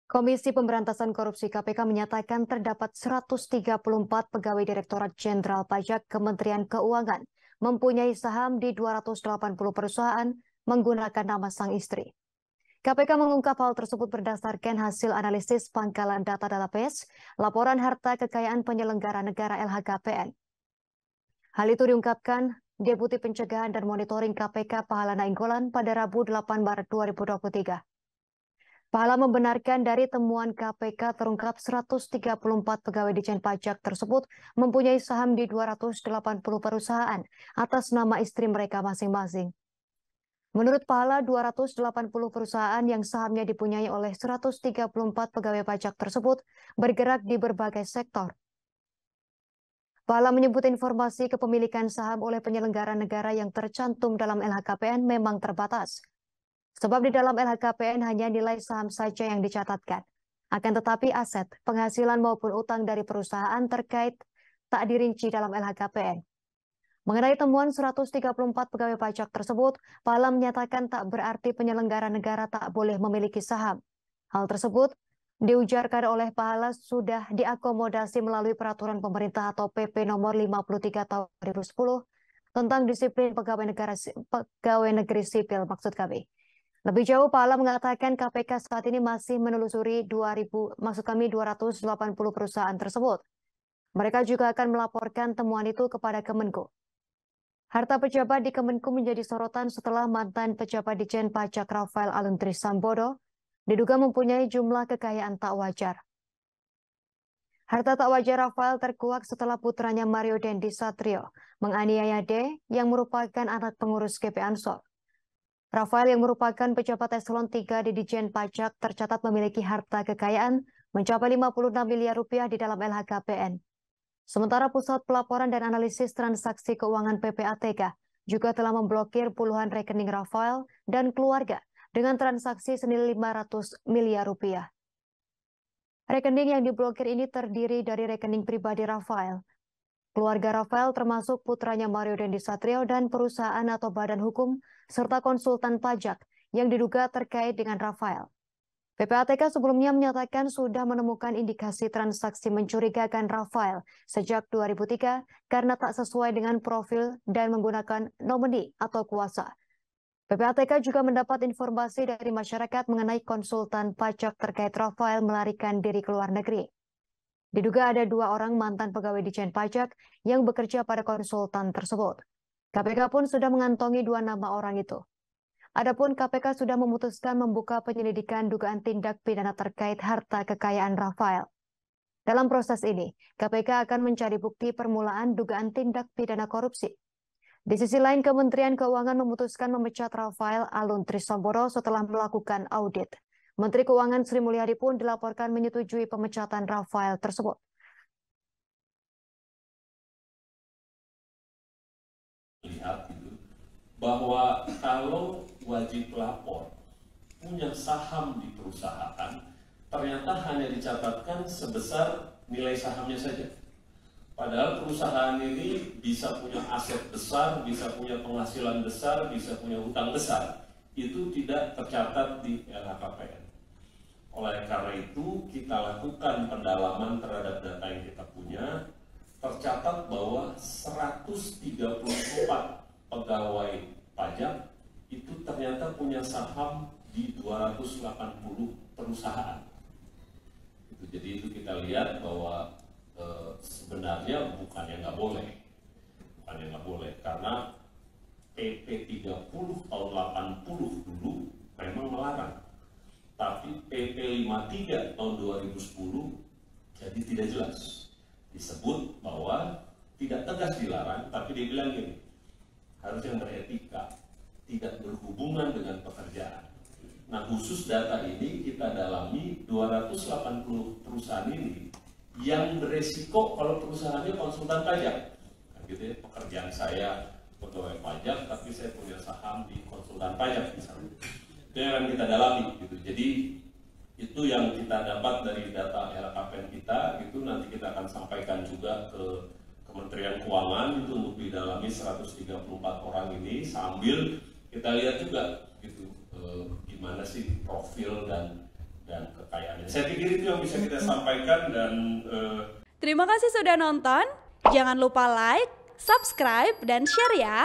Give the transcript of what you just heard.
Komisi Pemberantasan Korupsi KPK menyatakan terdapat 134 pegawai Direktorat Jenderal Pajak Kementerian Keuangan mempunyai saham di 280 perusahaan menggunakan nama sang istri. KPK mengungkap hal tersebut berdasarkan hasil analisis pangkalan data database, laporan harta kekayaan penyelenggara negara LHKPN. Hal itu diungkapkan Deputi Pencegahan dan Monitoring KPK Pahala Nainggolan pada Rabu 8 Maret 2023. Pahala membenarkan dari temuan KPK terungkap 134 pegawai Ditjen Pajak tersebut mempunyai saham di 280 perusahaan atas nama istri mereka masing-masing. Menurut Pahala, 280 perusahaan yang sahamnya dipunyai oleh 134 pegawai pajak tersebut bergerak di berbagai sektor. Pahala menyebut informasi kepemilikan saham oleh penyelenggara negara yang tercantum dalam LHKPN memang terbatas. Sebab di dalam LHKPN hanya nilai saham saja yang dicatatkan. Akan tetapi aset, penghasilan maupun utang dari perusahaan terkait tak dirinci dalam LHKPN. Mengenai temuan 134 pegawai pajak tersebut, Pahala menyatakan tak berarti penyelenggara negara tak boleh memiliki saham. Hal tersebut diujarkan oleh Pahala sudah diakomodasi melalui peraturan pemerintah atau PP nomor 53 tahun 2010 tentang disiplin pegawai negeri sipil maksud kami. Lebih jauh, Pahala mengatakan KPK saat ini masih menelusuri 280 perusahaan tersebut. Mereka juga akan melaporkan temuan itu kepada Kemenko. Harta pejabat di Kemenko menjadi sorotan setelah mantan pejabat Ditjen Pajak Rafael Aluntri Sambodo diduga mempunyai jumlah kekayaan tak wajar. Harta tak wajar Rafael terkuak setelah putranya Mario Dendi Satrio menganiaya D yang merupakan anak pengurus GP Ansor. Rafael yang merupakan pejabat eselon 3 di Ditjen Pajak tercatat memiliki harta kekayaan mencapai 56 miliar rupiah di dalam LHKPN. Sementara Pusat Pelaporan dan Analisis Transaksi Keuangan PPATK juga telah memblokir puluhan rekening Rafael dan keluarga dengan transaksi senilai 500 miliar rupiah. Rekening yang diblokir ini terdiri dari rekening pribadi Rafael, keluarga Rafael termasuk putranya Mario Dendi Satrio dan perusahaan atau badan hukum serta konsultan pajak yang diduga terkait dengan Rafael. PPATK sebelumnya menyatakan sudah menemukan indikasi transaksi mencurigakan Rafael sejak 2003 karena tak sesuai dengan profil dan menggunakan nomini atau kuasa. PPATK juga mendapat informasi dari masyarakat mengenai konsultan pajak terkait Rafael melarikan diri ke luar negeri. Diduga ada 2 orang mantan pegawai Ditjen Pajak yang bekerja pada konsultan tersebut. KPK pun sudah mengantongi 2 nama orang itu. Adapun KPK sudah memutuskan membuka penyelidikan dugaan tindak pidana terkait harta kekayaan Rafael. Dalam proses ini, KPK akan mencari bukti permulaan dugaan tindak pidana korupsi. Di sisi lain, Kementerian Keuangan memutuskan memecat Rafael Aluntri Sambodo setelah melakukan audit. Menteri Keuangan Sri Mulyani pun dilaporkan menyetujui pemecatan Rafael tersebut. Lihat itu bahwa kalau wajib lapor punya saham di perusahaan, ternyata hanya dicatatkan sebesar nilai sahamnya saja. Padahal perusahaan ini bisa punya aset besar, bisa punya penghasilan besar, bisa punya utang besar. Itu tidak tercatat di LHKPN. Oleh karena itu, kita lakukan pendalaman terhadap data yang kita punya. Tercatat bahwa 134 pegawai pajak itu ternyata punya saham di 280 perusahaan. Jadi itu kita lihat bahwa sebenarnya bukannya nggak boleh, karena PP 30 tahun 80 dulu memang melarang. Tapi PP 53 tahun 2010 jadi tidak jelas. Disebut bahwa tidak tegas dilarang, tapi dia bilang gini, harus yang beretika, tidak berhubungan dengan pekerjaan. Nah, khusus data ini kita dalami 280 perusahaan ini yang beresiko kalau perusahaannya konsultan pajak. Nah, gitu ya, pekerjaan saya pegawai pajak, tapi saya punya saham di konsultan pajak misalnya. Itu yang kita dalami gitu. Jadi itu yang kita dapat dari data LHKPN kita, itu nanti kita akan sampaikan juga ke Kementerian Keuangan itu untuk didalami 134 orang ini, sambil kita lihat juga gitu gimana sih profil dan kekayaannya. Saya pikir itu yang bisa kita sampaikan dan Terima kasih sudah nonton. Jangan lupa like, subscribe, dan share ya.